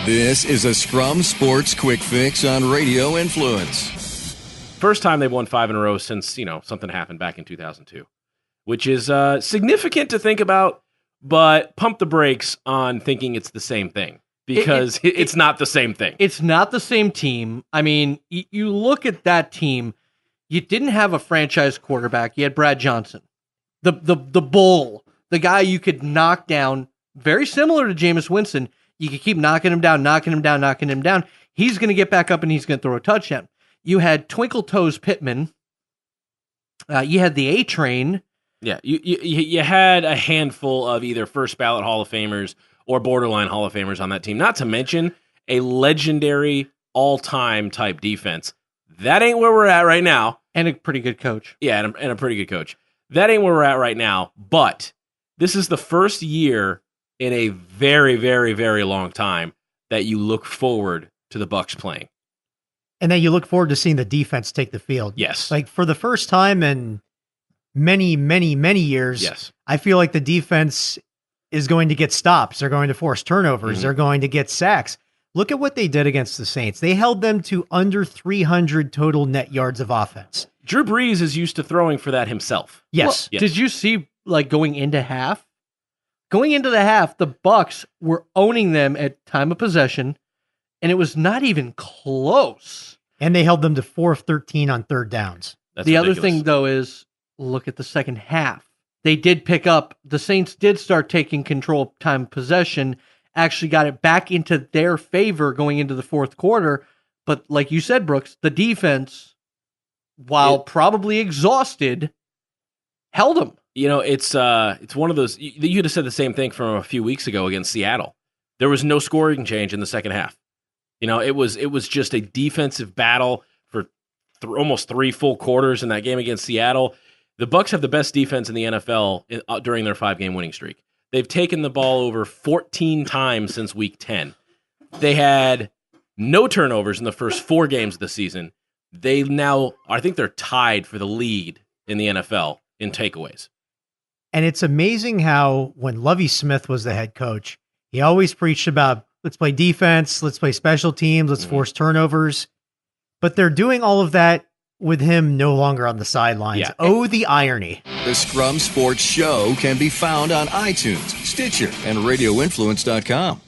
This is a Scrum Sports Quick Fix on Radio Influence. First time they've won 5 in a row since, something happened back in 2002, which is significant to think about, but pump the brakes on thinking it's the same thing, because it's not the same thing. It's not the same team. I mean, you look at that team, you didn't have a franchise quarterback. You had Brad Johnson, the bull, the guy you could knock down, very similar to Jameis Winston. You could keep knocking him down. He's going to get back up and he's going to throw a touchdown. You had Twinkle Toes Pittman. You had the A-Train. Yeah, you had a handful of either first ballot Hall of Famers or borderline Hall of Famers on that team, not to mention a legendary all-time type defense. That ain't where we're at right now. And a pretty good coach. Yeah, and a pretty good coach. That ain't where we're at right now, but this is the first year in a very, very, very long time that you look forward to the Bucs playing. And then you look forward to seeing the defense take the field. Yes. Like for the first time in many, many, many years, yes, I feel like the defense is going to get stops. They're going to force turnovers. Mm-hmm. They're going to get sacks. Look at what they did against the Saints. They held them to under 300 total net yards of offense. Drew Brees is used to throwing for that himself. Yes. Well, did you see, going into half? Going into the half, the Bucs were owning them at time of possession, and it was not even close. And they held them to 4 of 13 on third downs. That's the ridiculous. other thing, though, is look at the second half. They did pick up. The Saints did start taking control of time of possession, actually got it back into their favor going into the fourth quarter. But like you said, Brooks, the defense, while probably exhausted, held them. It's one of those. You'd have said the same thing from a few weeks ago against Seattle. There was no scoring change in the second half. It was just a defensive battle for almost 3 full quarters in that game against Seattle. The Bucs have the best defense in the NFL during their 5-game winning streak. They've taken the ball over 14 times since week 10. They had no turnovers in the first 4 games of the season. I think they're tied for the lead in the NFL in takeaways. And it's amazing how when Lovie Smith was the head coach, he always preached about let's play defense, let's play special teams, let's force turnovers. But they're doing all of that with him no longer on the sidelines. Yeah. Oh, the irony. The Scrum Sports Show can be found on iTunes, Stitcher, and RadioInfluence.com.